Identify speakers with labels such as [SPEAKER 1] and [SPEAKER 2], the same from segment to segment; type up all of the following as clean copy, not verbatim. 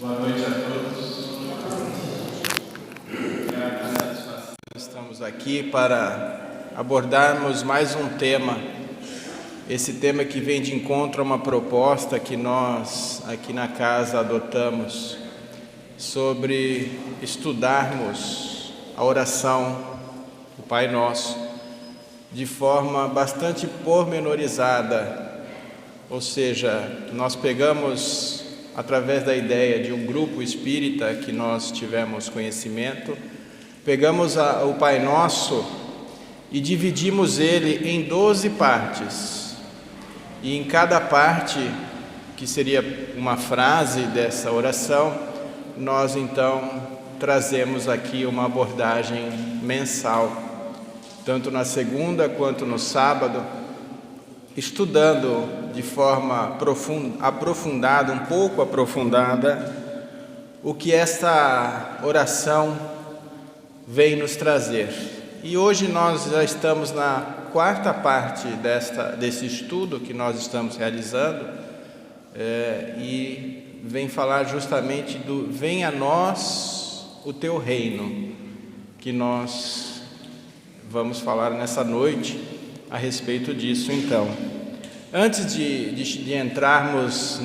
[SPEAKER 1] Boa noite a todos. Estamos aqui para abordarmos mais um tema. Esse tema que vem de encontro a uma proposta que nós aqui na casa adotamos sobre estudarmos a oração, o Pai Nosso, de forma bastante pormenorizada. Ou seja, nós pegamos, através da ideia de um grupo espírita que nós tivemos conhecimento, pegamos o Pai Nosso e dividimos ele em 12 partes. E em cada parte, que seria uma frase dessa oração, nós então trazemos aqui uma abordagem mensal, tanto na segunda quanto no sábado, estudando de forma aprofundada, um pouco aprofundada, o que esta oração vem nos trazer. E hoje nós já estamos na quarta parte desse estudo que nós estamos realizando, e vem falar justamente do venha a nós o teu reino, que nós vamos falar nessa noite a respeito disso. Então, antes de entrarmos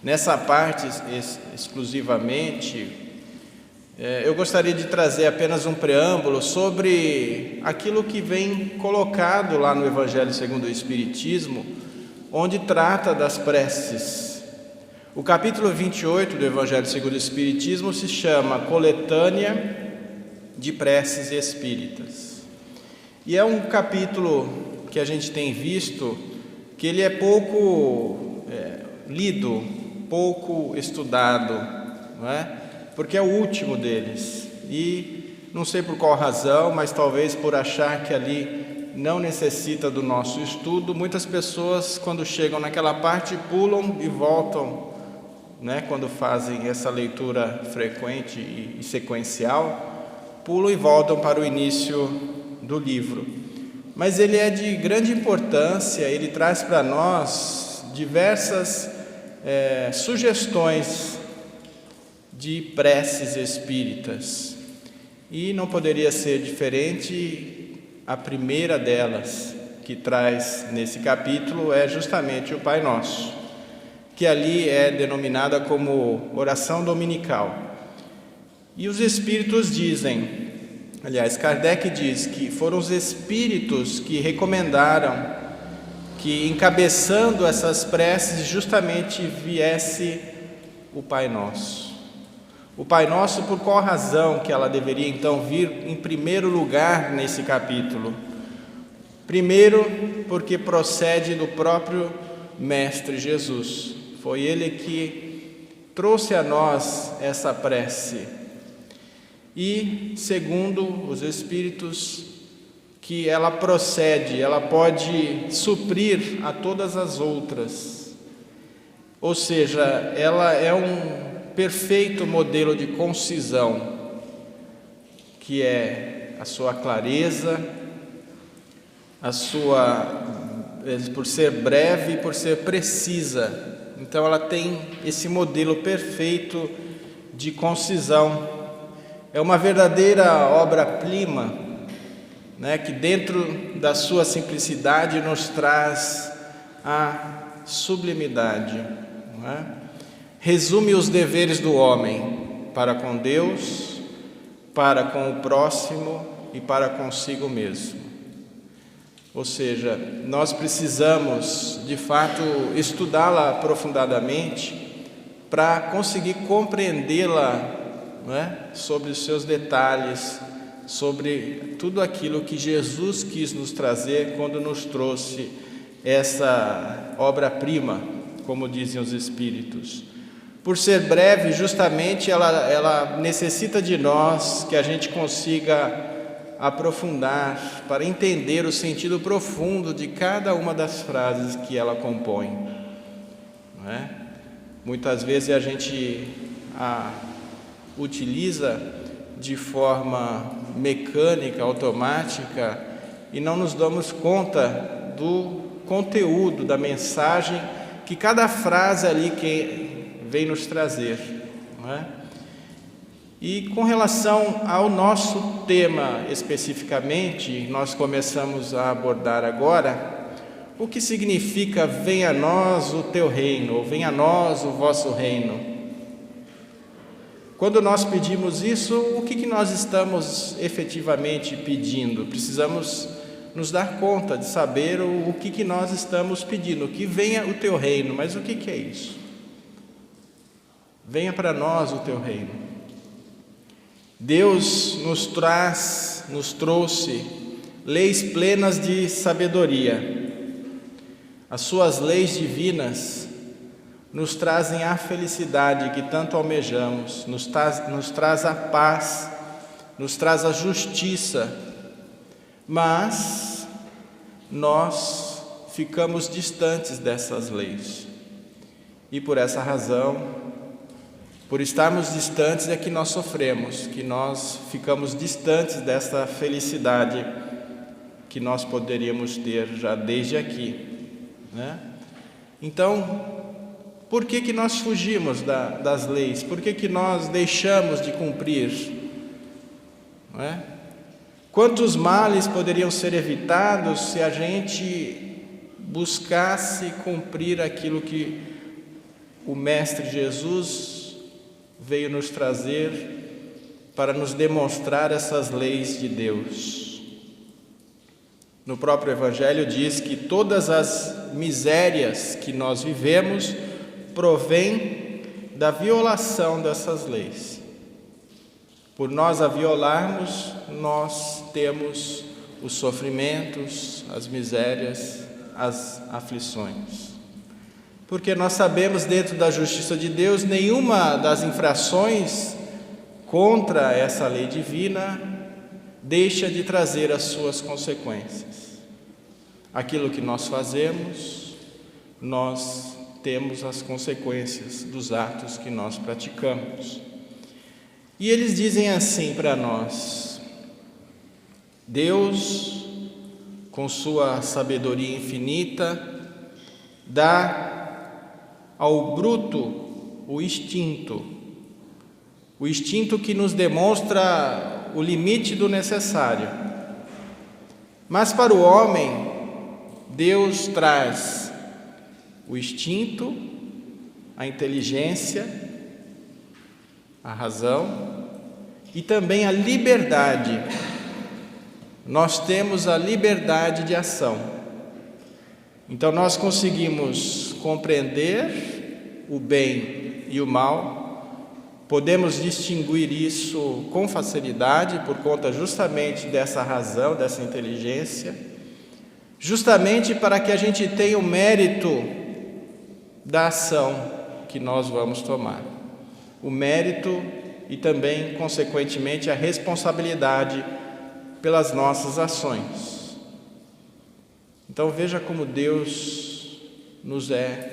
[SPEAKER 1] nessa parte exclusivamente, eu gostaria de trazer apenas um preâmbulo sobre aquilo que vem colocado lá no Evangelho segundo o Espiritismo, onde trata das preces. O capítulo 28 do Evangelho segundo o Espiritismo se chama Coletânea de Preces Espíritas. E é um capítulo que a gente tem visto que ele é pouco lido, pouco estudado, não é? Porque é o último deles. E não sei por qual razão, mas talvez por achar que ali não necessita do nosso estudo, muitas pessoas, quando chegam naquela parte, pulam e voltam, né? Quando fazem essa leitura frequente e sequencial, pulam e voltam para o início do livro. Mas ele é de grande importância, ele traz para nós diversas sugestões de preces espíritas. E não poderia ser diferente, a primeira delas que traz nesse capítulo é justamente o Pai Nosso, que ali é denominada como oração dominical. E os espíritos dizem, aliás, Kardec diz que foram os espíritos que recomendaram que, encabeçando essas preces, justamente viesse o Pai Nosso. O Pai Nosso, por qual razão que ela deveria então vir em primeiro lugar nesse capítulo? Primeiro, porque procede do próprio Mestre Jesus. Foi Ele que trouxe a nós essa prece. E, segundo os Espíritos, que ela procede, ela pode suprir a todas as outras. Ou seja, ela é um perfeito modelo de concisão, que é a sua clareza, por ser breve e por ser precisa. Então ela tem esse modelo perfeito de concisão. É uma verdadeira obra-prima, né, que dentro da sua simplicidade nos traz a sublimidade, não é? Resume os deveres do homem para com Deus, para com o próximo e para consigo mesmo. Ou seja, nós precisamos, de fato, estudá-la aprofundadamente para conseguir compreendê-la, não é? Sobre os seus detalhes, sobre tudo aquilo que Jesus quis nos trazer quando nos trouxe essa obra-prima, como dizem os Espíritos. Por ser breve, justamente, ela necessita de nós que a gente consiga aprofundar para entender o sentido profundo de cada uma das frases que ela compõe, não é? Muitas vezes a gente a utiliza de forma mecânica, automática, e não nos damos conta do conteúdo, da mensagem que cada frase ali que vem nos trazer, não é? E com relação ao nosso tema especificamente, nós começamos a abordar agora o que significa venha a nós o teu reino, ou venha a nós o vosso reino. Quando nós pedimos isso, o que nós estamos efetivamente pedindo? Precisamos nos dar conta de saber o que nós estamos pedindo, que venha o teu reino, mas o que é isso? Venha para nós o teu reino. Deus nos trouxe leis plenas de sabedoria. As suas leis divinas nos trazem a felicidade que tanto almejamos, nos traz a paz, nos traz a justiça, mas nós ficamos distantes dessas leis. E por essa razão, por estarmos distantes é que nós sofremos, que nós ficamos distantes dessa felicidade que nós poderíamos ter já desde aqui, né? Então, por que nós fugimos das leis? Por que nós deixamos de cumprir? Não é? Quantos males poderiam ser evitados se a gente buscasse cumprir aquilo que o Mestre Jesus veio nos trazer para nos demonstrar essas leis de Deus? No próprio Evangelho diz que todas as misérias que nós vivemos provém da violação dessas leis. Por nós a violarmos, nós temos os sofrimentos, as misérias, as aflições. Porque nós sabemos, dentro da justiça de Deus, nenhuma das infrações contra essa lei divina deixa de trazer as suas consequências. Aquilo que nós fazemos, nós temos as consequências dos atos que nós praticamos. E eles dizem assim para nós: Deus, com sua sabedoria infinita, dá ao bruto o instinto que nos demonstra o limite do necessário. Mas para o homem, Deus traz o instinto, a inteligência, a razão e também a liberdade. Nós temos a liberdade de ação. Então nós conseguimos compreender o bem e o mal, podemos distinguir isso com facilidade por conta justamente dessa razão, dessa inteligência, justamente para que a gente tenha o mérito da ação que nós vamos tomar. O mérito e também, consequentemente, a responsabilidade pelas nossas ações. Então veja como Deus nos é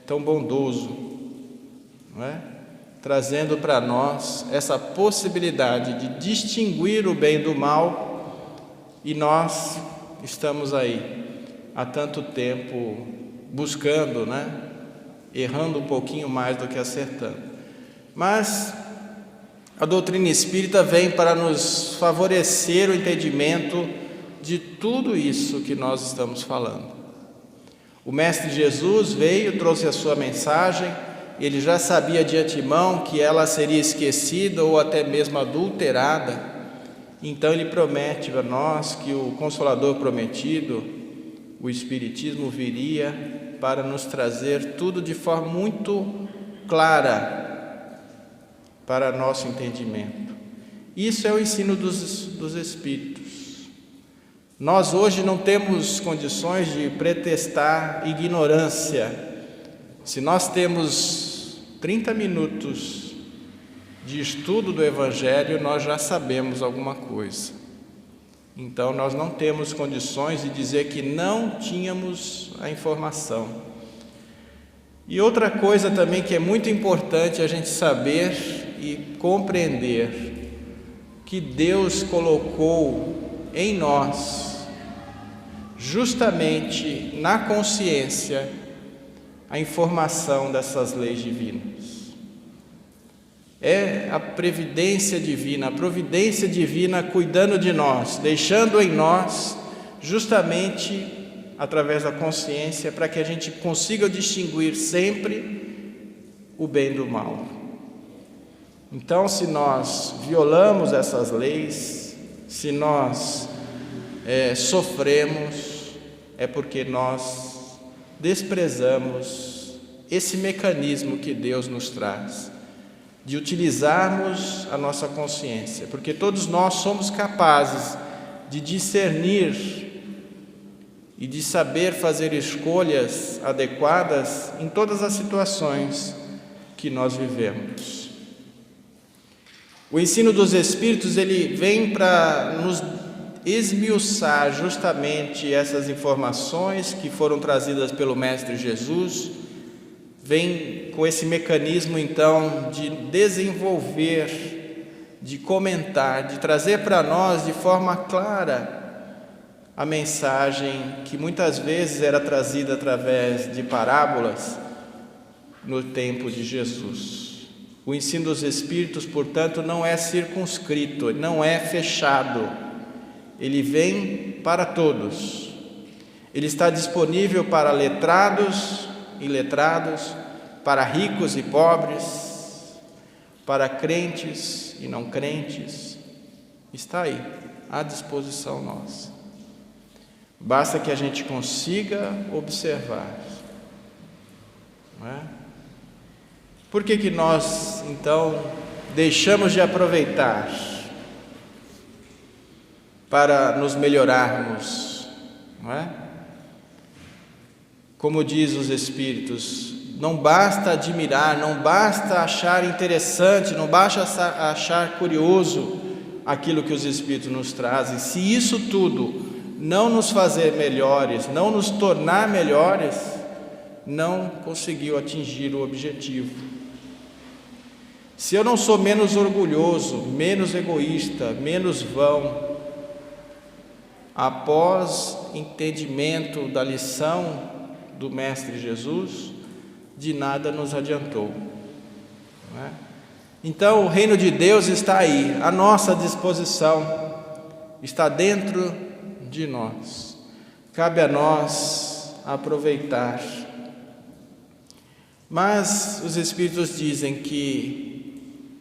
[SPEAKER 1] tão bondoso, não é? Trazendo para nós essa possibilidade de distinguir o bem do mal, e nós estamos aí há tanto tempo buscando, né? Errando um pouquinho mais do que acertando. Mas a doutrina espírita vem para nos favorecer o entendimento de tudo isso que nós estamos falando. O Mestre Jesus veio, trouxe a sua mensagem, ele já sabia de antemão que ela seria esquecida ou até mesmo adulterada, então ele promete a nós que o Consolador prometido, o Espiritismo, viria para nos trazer tudo de forma muito clara para nosso entendimento. Isso é o ensino dos Espíritos. Nós hoje não temos condições de pretextar ignorância. Se nós temos 30 minutos de estudo do Evangelho, nós já sabemos alguma coisa. Então nós não temos condições de dizer que não tínhamos a informação. E outra coisa também que é muito importante a gente saber e compreender, que Deus colocou em nós, justamente na consciência, a informação dessas leis divinas. É a previdência divina, a providência divina cuidando de nós, deixando em nós justamente através da consciência, para que a gente consiga distinguir sempre o bem do mal. Então, se nós violamos essas leis, se nós sofremos, é porque nós desprezamos esse mecanismo que Deus nos traz, de utilizarmos a nossa consciência, porque todos nós somos capazes de discernir e de saber fazer escolhas adequadas em todas as situações que nós vivemos. O ensino dos Espíritos, ele vem para nos esmiuçar justamente essas informações que foram trazidas pelo Mestre Jesus, vem com esse mecanismo então de desenvolver, de comentar, de trazer para nós de forma clara a mensagem que muitas vezes era trazida através de parábolas no tempo de Jesus. O ensino dos Espíritos, portanto, não é circunscrito, não é fechado, ele vem para todos, ele está disponível para letrados e iletrados, para ricos e pobres, para crentes e não crentes, está aí, à disposição nossa. Basta que a gente consiga observar, não é? Por que nós, então, deixamos de aproveitar para nos melhorarmos, não é? Como diz os Espíritos, não basta admirar, não basta achar interessante, não basta achar curioso aquilo que os Espíritos nos trazem. Se isso tudo não nos fazer melhores, não nos tornar melhores, não conseguiu atingir o objetivo. Se eu não sou menos orgulhoso, menos egoísta, menos vão, após entendimento da lição do Mestre Jesus, de nada nos adiantou, não é? Então o reino de Deus está aí, à nossa disposição, está dentro de nós, cabe a nós aproveitar. Mas os Espíritos dizem que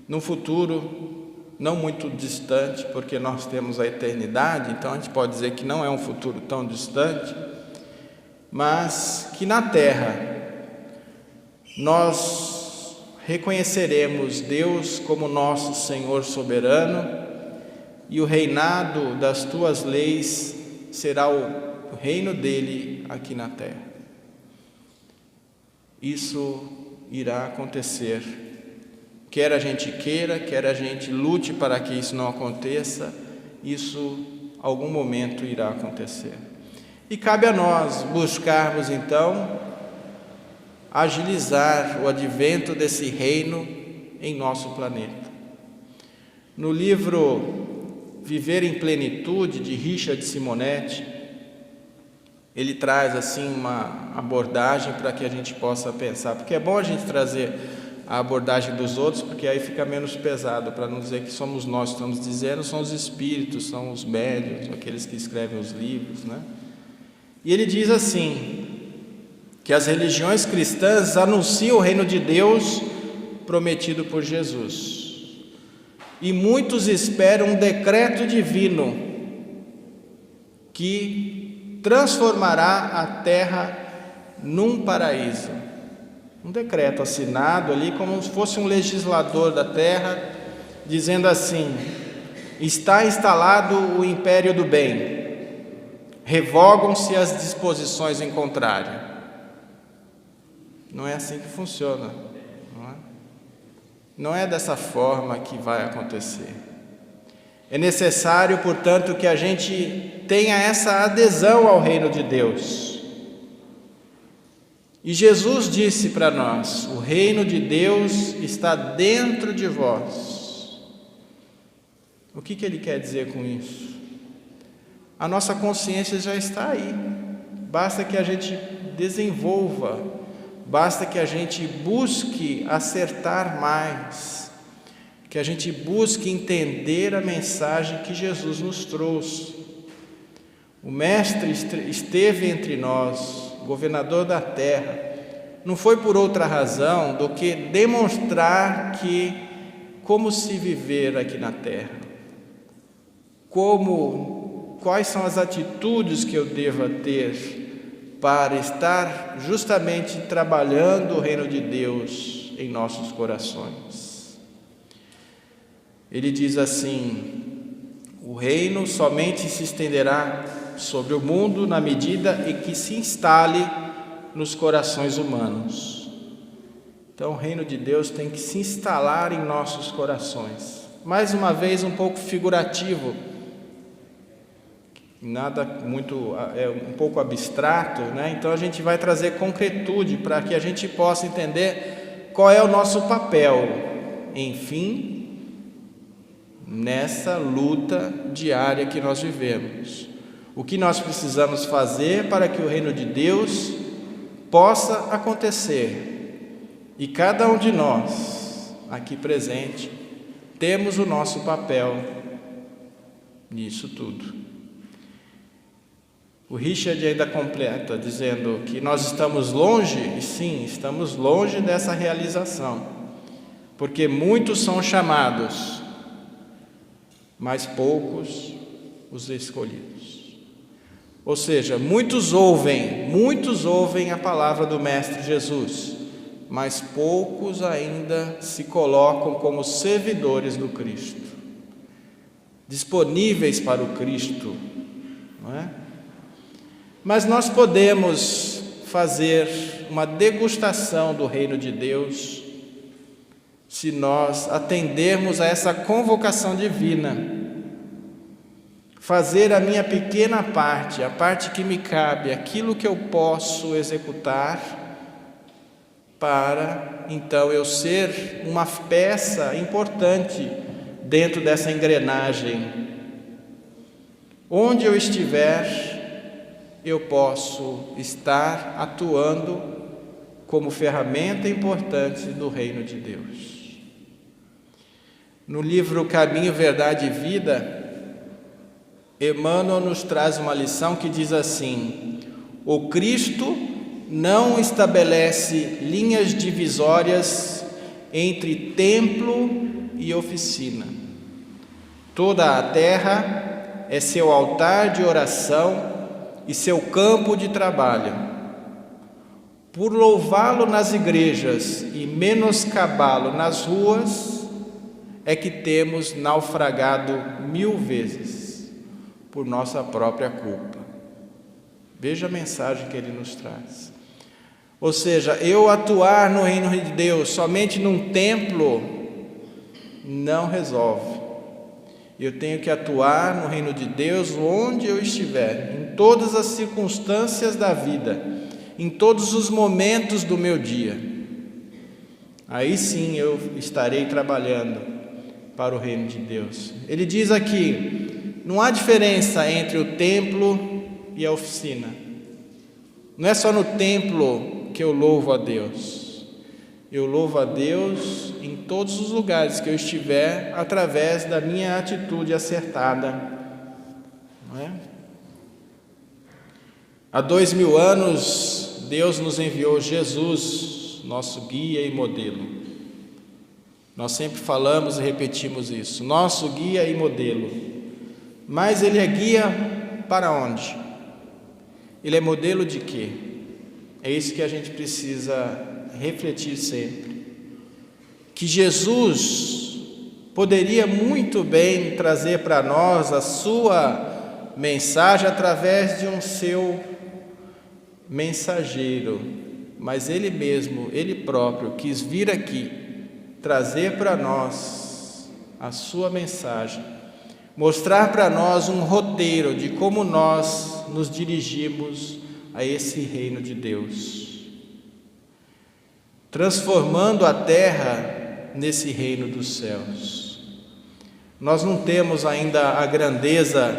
[SPEAKER 1] no futuro, não muito distante, porque nós temos a eternidade, então a gente pode dizer que não é um futuro tão distante, mas que na Terra nós reconheceremos Deus como nosso Senhor soberano, e o reinado das tuas leis será o reino dele aqui na terra. Isso irá acontecer, quer a gente queira, quer a gente lute para que isso não aconteça, isso algum momento irá acontecer. E cabe a nós buscarmos então agilizar o advento desse reino em nosso planeta. No livro Viver em Plenitude, de Richard Simonetti, ele traz assim uma abordagem para que a gente possa pensar, porque é bom a gente trazer a abordagem dos outros, porque aí fica menos pesado, para não dizer que somos nós que estamos dizendo, são os espíritos, são os médiuns, aqueles que escrevem os livros, né? E ele diz assim, que as religiões cristãs anunciam o reino de Deus prometido por Jesus, e muitos esperam um decreto divino que transformará a terra num paraíso. Um decreto assinado ali como se fosse um legislador da terra, dizendo assim: está instalado o império do bem, revogam-se as disposições em contrário. Não é assim que funciona, não é? Não é dessa forma que vai acontecer. É necessário, portanto, que a gente tenha essa adesão ao reino de Deus. E Jesus disse para nós: o reino de Deus está dentro de vós. O que ele quer dizer com isso? A nossa consciência já está aí, basta que a gente desenvolva, basta que a gente busque acertar mais, que a gente busque entender a mensagem que Jesus nos trouxe. O Mestre esteve entre nós, governador da terra, não foi por outra razão do que demonstrar como se viver aqui na terra, quais são as atitudes que eu devo ter para estar justamente trabalhando o reino de Deus em nossos corações. Ele diz assim: o reino somente se estenderá sobre o mundo na medida em que se instale nos corações humanos. Então o reino de Deus tem que se instalar em nossos corações. Mais uma vez, um pouco figurativo, nada muito, é um pouco abstrato, né? Então a gente vai trazer concretude para que a gente possa entender qual é o nosso papel, enfim, nessa luta diária que nós vivemos. O que nós precisamos fazer para que o reino de Deus possa acontecer. E cada um de nós, aqui presente, temos o nosso papel nisso tudo. O Richard ainda completa, dizendo que nós estamos longe, e sim, estamos longe dessa realização, porque muitos são chamados, mas poucos os escolhidos. Ou seja, muitos ouvem a palavra do Mestre Jesus, mas poucos ainda se colocam como servidores do Cristo, disponíveis para o Cristo, não é? Mas nós podemos fazer uma degustação do reino de Deus se nós atendermos a essa convocação divina. Fazer a minha pequena parte, a parte que me cabe, aquilo que eu posso executar, para então eu ser uma peça importante dentro dessa engrenagem. Onde eu estiver, eu posso estar atuando como ferramenta importante do reino de Deus. No livro Caminho, Verdade e Vida, Emmanuel nos traz uma lição que diz assim: o Cristo não estabelece linhas divisórias entre templo e oficina. Toda a terra é seu altar de oração e seu campo de trabalho. Por louvá-lo nas igrejas e menoscabá-lo nas ruas, é que temos naufragado 1000 vezes por nossa própria culpa. Veja a mensagem que ele nos traz. Ou seja, eu atuar no reino de Deus somente num templo não resolve. Eu tenho que atuar no reino de Deus onde eu estiver, em todas as circunstâncias da vida, em todos os momentos do meu dia. Aí sim eu estarei trabalhando para o reino de Deus. Ele diz aqui: não há diferença entre o templo e a oficina. Não é só no templo que eu louvo a Deus. Eu louvo a Deus em todos os lugares que eu estiver, através da minha atitude acertada. Não é? Há 2000 anos, Deus nos enviou Jesus, nosso guia e modelo. Nós sempre falamos e repetimos isso, nosso guia e modelo. Mas ele é guia para onde? Ele é modelo de quê? É isso que a gente precisa refletir sempre. Que Jesus poderia muito bem trazer para nós a sua mensagem através de um seu mensageiro, mas ele mesmo, ele próprio, quis vir aqui trazer para nós a sua mensagem, mostrar para nós um roteiro de como nós nos dirigimos a esse reino de Deus, transformando a terra nesse reino dos céus. Nós não temos ainda a grandeza,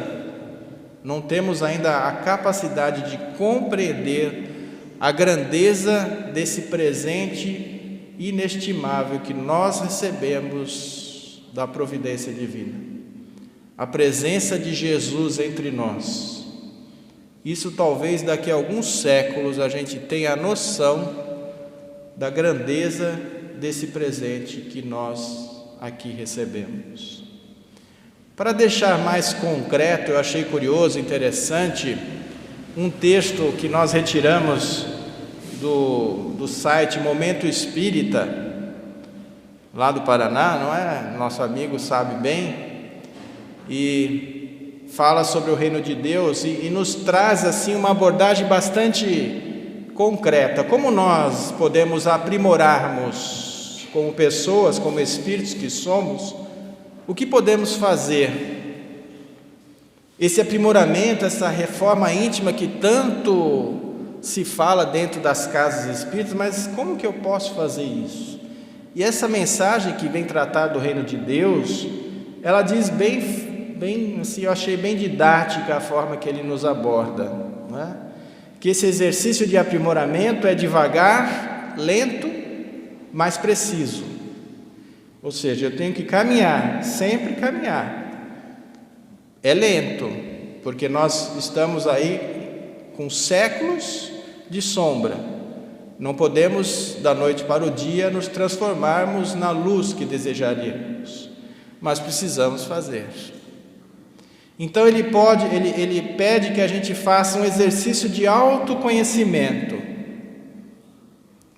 [SPEAKER 1] não temos ainda a capacidade de compreender a grandeza desse presente inestimável que nós recebemos da providência divina, a presença de Jesus entre nós. Isso talvez daqui a alguns séculos a gente tenha a noção da grandeza desse presente que nós aqui recebemos. Para deixar mais concreto, eu achei curioso, interessante, um texto que nós retiramos do site Momento Espírita, lá do Paraná, não é? Nosso amigo sabe bem, e fala sobre o reino de Deus e nos traz assim uma abordagem bastante concreta. Como nós podemos aprimorarmos como pessoas, como espíritos que somos, o que podemos fazer? Esse aprimoramento, essa reforma íntima que tanto se fala dentro das casas espíritas, mas como que eu posso fazer isso? E essa mensagem que vem tratar do reino de Deus, ela diz bem assim, eu achei bem didática a forma que ele nos aborda, né? Que esse exercício de aprimoramento é devagar, lento, mas preciso. Ou seja, eu tenho que caminhar, sempre caminhar. É lento, porque nós estamos aí com séculos de sombra. Não podemos, da noite para o dia, nos transformarmos na luz que desejaríamos, mas precisamos fazer. Então ele pede que a gente faça um exercício de autoconhecimento,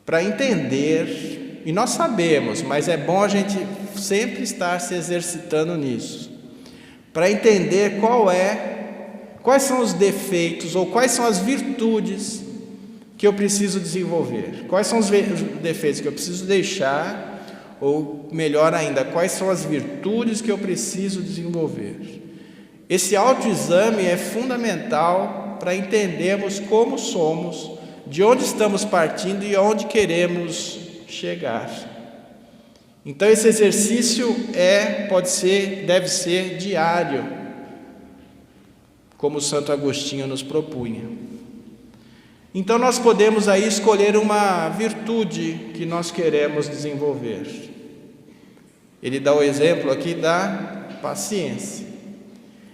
[SPEAKER 1] para entender, e nós sabemos, mas é bom a gente sempre estar se exercitando nisso, para entender quais são os defeitos ou quais são as virtudes que eu preciso desenvolver, quais são os defeitos que eu preciso deixar, ou melhor ainda, quais são as virtudes que eu preciso desenvolver. Esse autoexame é fundamental para entendermos como somos, de onde estamos partindo e aonde queremos chegar. Então esse exercício deve ser diário, como Santo Agostinho nos propunha. Então nós podemos aí escolher uma virtude que nós queremos desenvolver. Ele dá o exemplo aqui da paciência.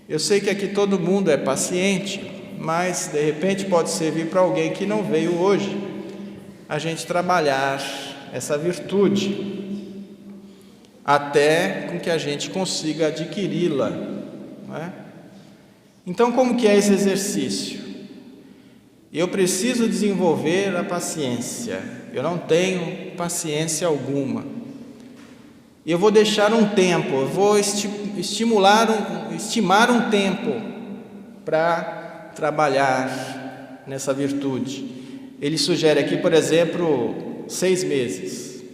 [SPEAKER 1] Eu sei que aqui todo mundo é paciente, mas de repente pode servir para alguém que não veio hoje a gente trabalhar essa virtude até com que a gente consiga adquiri-la, não é? Então, como que é esse exercício? Eu preciso desenvolver a paciência. Eu não tenho paciência alguma. Eu vou deixar um tempo, eu vou estimar um tempo para trabalhar nessa virtude. Ele sugere aqui, por exemplo, 6 meses.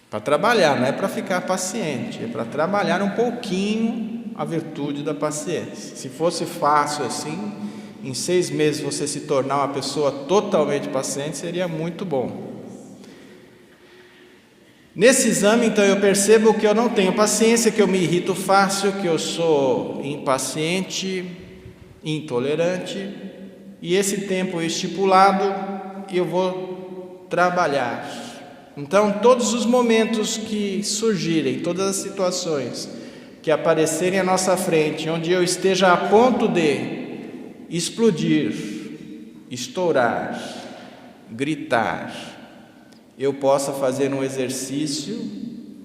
[SPEAKER 1] Para trabalhar, não é para ficar paciente, é para trabalhar um pouquinho a virtude da paciência. Se fosse fácil assim, em 6 meses você se tornar uma pessoa totalmente paciente, seria muito bom. Nesse exame, então, eu percebo que eu não tenho paciência, que eu me irrito fácil, que eu sou impaciente, intolerante, e esse tempo estipulado eu vou trabalhar. Então, todos os momentos que surgirem, todas as situações que aparecerem à nossa frente, onde eu esteja a ponto de explodir, estourar, gritar, eu possa fazer um exercício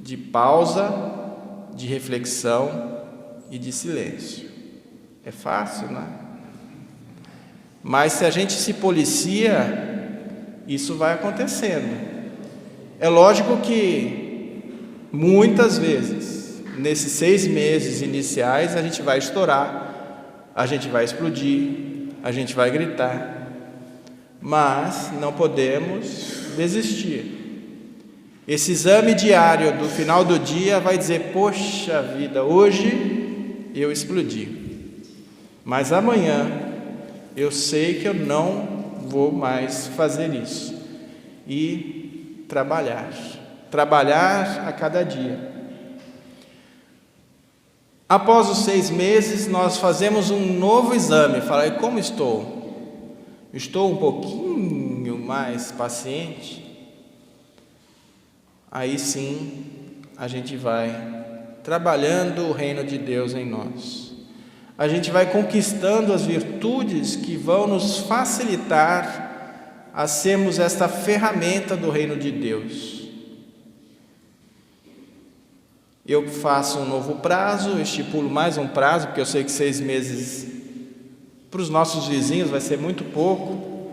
[SPEAKER 1] de pausa, de reflexão e de silêncio. É fácil, né? Mas se a gente se policia, isso vai acontecendo. É lógico que muitas vezes, nesses 6 meses iniciais, a gente vai estourar, a gente vai explodir, a gente vai gritar, mas não podemos desistir. Esse exame diário do final do dia vai dizer: poxa vida, hoje eu explodi, mas amanhã eu sei que eu não vou mais fazer isso, e trabalhar a cada dia. Após os 6 meses, nós fazemos um novo exame. Fala: como estou? Estou um pouquinho mais paciente? Aí sim, a gente vai trabalhando o reino de Deus em nós. A gente vai conquistando as virtudes que vão nos facilitar a sermos esta ferramenta do reino de Deus. Eu faço um novo prazo, estipulo mais um prazo, porque eu sei que 6 meses para os nossos vizinhos vai ser muito pouco,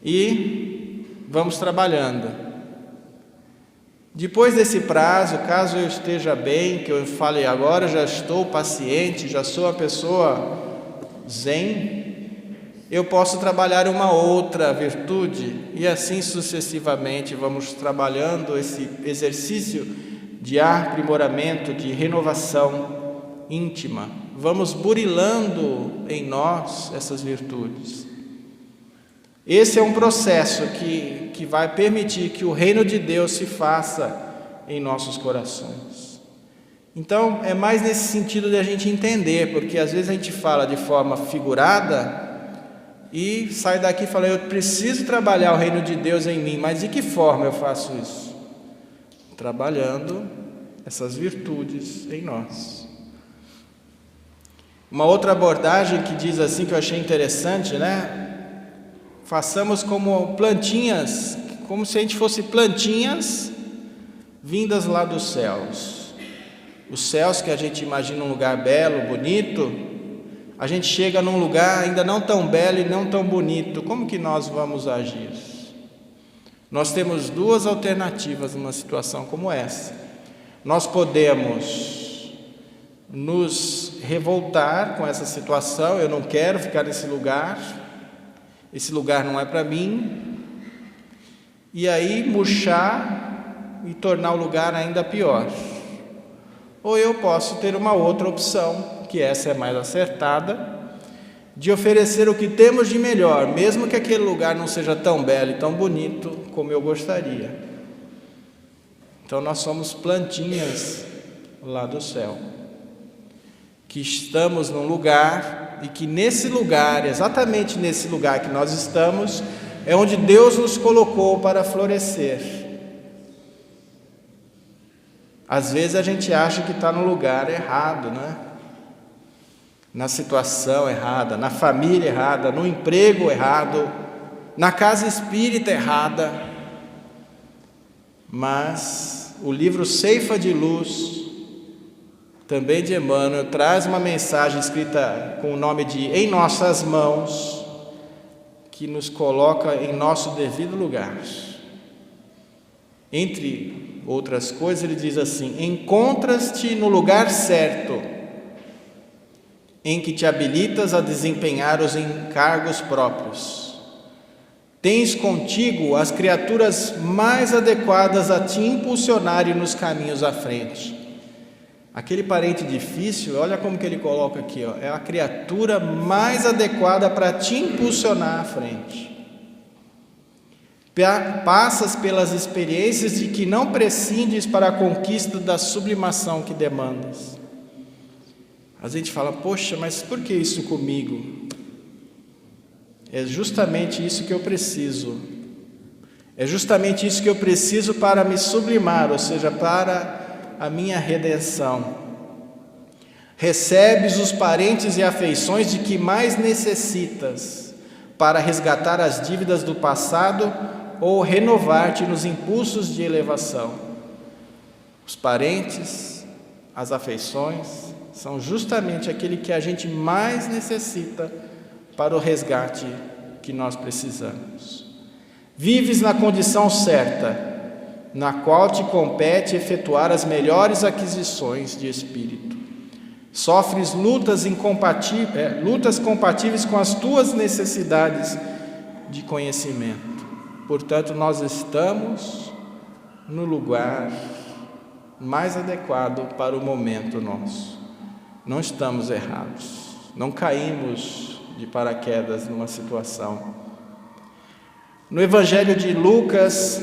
[SPEAKER 1] e vamos trabalhando. Depois desse prazo, caso eu esteja bem, que eu fale agora já estou paciente, já sou uma pessoa zen, eu posso trabalhar uma outra virtude, e assim sucessivamente vamos trabalhando esse exercício de aprimoramento, de renovação íntima. Vamos burilando em nós essas virtudes. Esse é um processo que vai permitir que o reino de Deus se faça em nossos corações. Então, é mais nesse sentido de a gente entender, porque às vezes a gente fala de forma figurada e sai daqui e fala, eu preciso trabalhar o reino de Deus em mim, mas de que forma eu faço isso? Trabalhando essas virtudes em nós. Uma outra abordagem que diz assim, que eu achei interessante, né? Façamos como plantinhas, como se a gente fosse plantinhas vindas lá dos céus. Os céus que a gente imagina um lugar belo, bonito, a gente chega num lugar ainda não tão belo e não tão bonito. Como que nós vamos agir? Nós temos 2 alternativas numa situação como essa. Nós podemos nos revoltar com essa situação, eu não quero ficar nesse lugar, esse lugar não é para mim, e aí murchar e tornar o lugar ainda pior. Ou eu posso ter uma outra opção, que essa é mais acertada, de oferecer o que temos de melhor, mesmo que aquele lugar não seja tão belo e tão bonito como eu gostaria. Então nós somos plantinhas lá do céu, que estamos num lugar e que nesse lugar, exatamente nesse lugar que nós estamos, é onde Deus nos colocou para florescer. Às vezes a gente acha que está no lugar errado, né? Na situação errada, na família errada, no emprego errado, na casa espírita errada. Mas o livro Ceifa de Luz, também de Emmanuel, traz uma mensagem escrita com o nome de Em Nossas Mãos, que nos coloca em nosso devido lugar. Entre outras coisas, ele diz assim: encontras-te no lugar certo, em que te habilitas a desempenhar os encargos próprios. Tens contigo as criaturas mais adequadas a te impulsionarem nos caminhos à frente. Aquele parente difícil, olha como que ele coloca aqui, ó, é a criatura mais adequada para te impulsionar à frente. Passas pelas experiências de que não prescindes para a conquista da sublimação que demandas. A gente fala, poxa, mas por que isso comigo? É justamente isso que eu preciso. É justamente isso que eu preciso para me sublimar, ou seja, para a minha redenção. Recebes os parentes e afeições de que mais necessitas para resgatar as dívidas do passado ou renovar-te nos impulsos de elevação. Os parentes, as afeições, são justamente aquele que a gente mais necessita para o resgate que nós precisamos. Vives na condição certa, na qual te compete efetuar as melhores aquisições de espírito. Sofres lutas compatíveis com as tuas necessidades de conhecimento. Portanto, nós estamos no lugar mais adequado para o momento nosso. Não estamos errados, não caímos de paraquedas numa situação. No Evangelho de Lucas,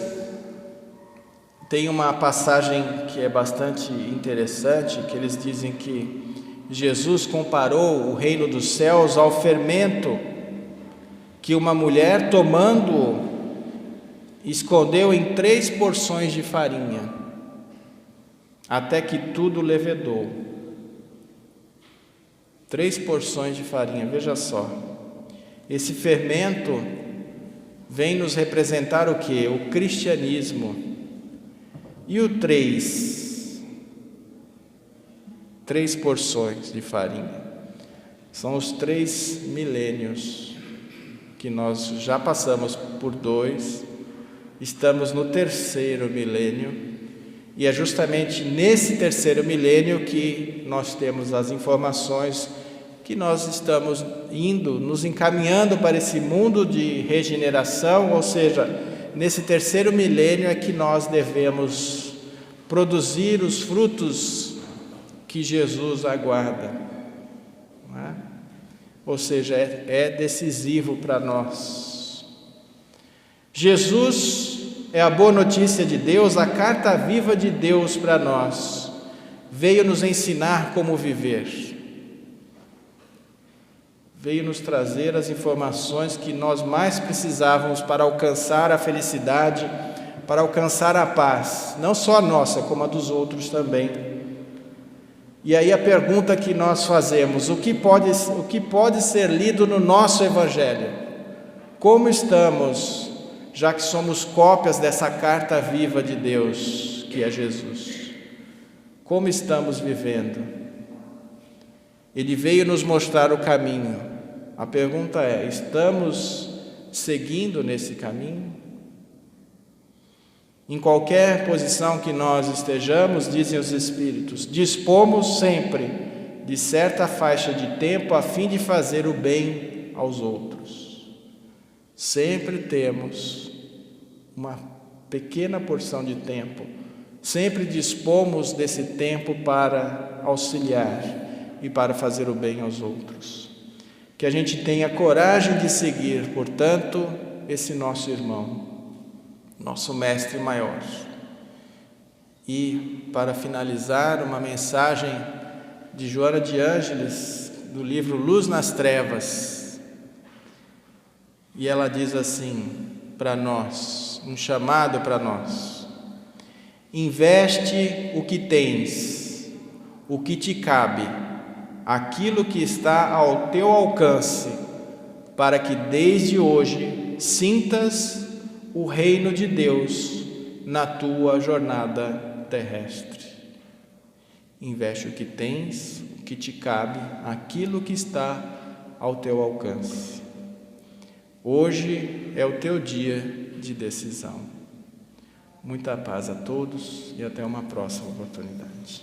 [SPEAKER 1] tem uma passagem que é bastante interessante, que eles dizem que Jesus comparou o reino dos céus ao fermento que uma mulher, tomando, escondeu em 3 porções de farinha. até que tudo levedou. 3 porções de farinha, veja só. Esse fermento vem nos representar o quê? O cristianismo. E o 3 porções de farinha. São os 3 milênios, que nós já passamos por 2, estamos no 3º milênio, e é justamente nesse 3º milênio que nós temos as informações que nós estamos nos encaminhando para esse mundo de regeneração, ou seja, nesse 3º milênio é que nós devemos produzir os frutos que Jesus aguarda, não é? Ou seja, é decisivo para nós. Jesus é a boa notícia de Deus, a carta viva de Deus para nós. Veio nos ensinar como viver. Veio nos trazer as informações que nós mais precisávamos para alcançar a felicidade, para alcançar a paz, não só a nossa, como a dos outros também. E aí a pergunta que nós fazemos: o que pode ser lido no nosso Evangelho? Como estamos, já que somos cópias dessa carta viva de Deus, que é Jesus? Como estamos vivendo? Ele veio nos mostrar o caminho. A pergunta é: estamos seguindo nesse caminho? Em qualquer posição que nós estejamos, dizem os Espíritos, dispomos sempre de certa faixa de tempo a fim de fazer o bem aos outros. Sempre temos uma pequena porção de tempo, sempre dispomos desse tempo para auxiliar e para fazer o bem aos outros. Que a gente tenha coragem de seguir, portanto, esse nosso irmão, nosso mestre maior. E, para finalizar, uma mensagem de Joana de Ângeles, do livro Luz nas Trevas. E ela diz assim para nós, um chamado para nós: investe o que tens, o que te cabe, aquilo que está ao teu alcance, para que desde hoje sintas o reino de Deus na tua jornada terrestre. Investe o que tens, o que te cabe, aquilo que está ao teu alcance. Hoje é o teu dia de decisão. Muita paz a todos e até uma próxima oportunidade.